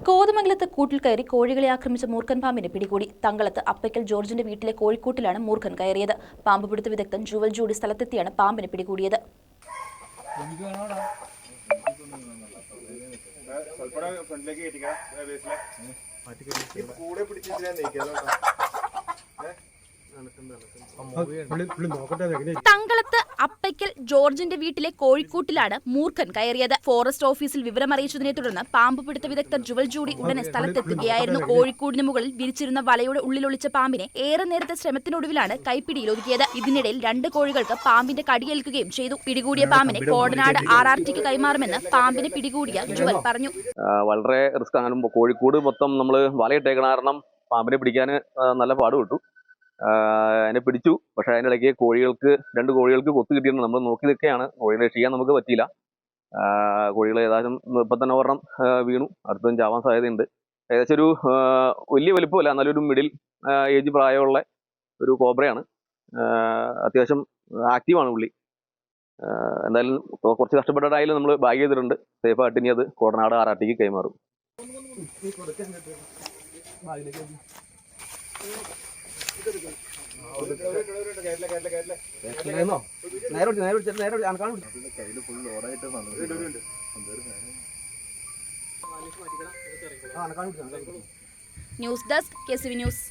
കോതമംഗലത്ത് കൂട്ടിൽ കയറി കോഴികളെ ആക്രമിച്ച മൂർഖൻ പാമ്പിനെ പിടികൂടി. തങ്കളത്ത് അപ്പയ്ക്കൽ ജോർജിന്റെ വീട്ടിലെ കോഴിക്കൂട്ടിലാണ് മൂർഖൻ കയറിയത്. പാമ്പ് പിടുത്ത വിദഗ്ധൻ ജുവൽ ജൂഡി സ്ഥലത്തെത്തിയാണ് പാമ്പിനെ പിടികൂടിയത്. തങ്കളത്ത് അപ്പയ്ക്കൽ ജോർജിന്റെ വീട്ടിലെ കോഴിക്കൂട്ടിലാണ് മൂർഖൻ കയറിയത്. ഫോറസ്റ്റ് ഓഫീസിൽ വിവരമറിയിച്ചതിനെ തുടർന്ന് പാമ്പ് പിടുത്ത വിദഗ്ധർ ജുവൽ ജൂഡി ഉടനെ സ്ഥലത്തെത്തുകയായിരുന്നു. കോഴിക്കൂടിന് മുകളിൽ വിരിച്ചിരുന്ന വലയുടെ ഉള്ളിലൊളിച്ച പാമ്പിനെ ഏറെ നേരത്തെ ശ്രമത്തിനൊടുവിലാണ് കൈപ്പിടിയിൽ ഒതുക്കിയത്. ഇതിനിടയിൽ 2 കോഴികൾക്ക് പാമ്പിന്റെ കടിയേൽക്കുകയും ചെയ്തു. പിടികൂടിയ പാമ്പിനെ കോടനാട് RRTക്ക് കൈമാറുമെന്ന് പാമ്പിനെ പിടികൂടിയ ജുവൽ പറഞ്ഞു. വളരെ റിസ്ക് ആണ്. കോഴിക്കൂട് മൊത്തം നമ്മൾ വലയിട്ടേക്കണ കാരണം പാമ്പിനെ പിടിക്കാൻ നല്ല പാടുപെട്ടു. അതിനെ പിടിച്ചു. പക്ഷെ അതിൻ്റെ ഇടയ്ക്ക് 2 കോഴികൾക്ക് കൊത്തു കിട്ടിയിരുന്നു. നമ്മൾ നോക്കി നിൽക്കുകയാണ്. കോഴികളെ രക്ഷിക്കാൻ നമുക്ക് പറ്റിയില്ല. കോഴികൾ ഏതായാലും ഇപ്പം തന്നെ ഒരെണ്ണം വീണു. അടുത്തും ചാവാൻ സാധ്യതയുണ്ട്. ഏകദേശം ഒരു വലിയ വലിപ്പമല്ല, നല്ലൊരു മിഡിൽ ഏജ് പ്രായമുള്ള ഒരു കോബ്രയാണ്. അത്യാവശ്യം ആക്റ്റീവാണ് പുള്ളി. എന്തായാലും കുറച്ച് കഷ്ടപ്പെട്ടിട്ടായാലും നമ്മൾ ബാഗ് ചെയ്തിട്ടുണ്ട്. സേഫായിട്ട് ഇനി അത് കോടനാട് RRTക്ക് കൈമാറും. News desk KCV news.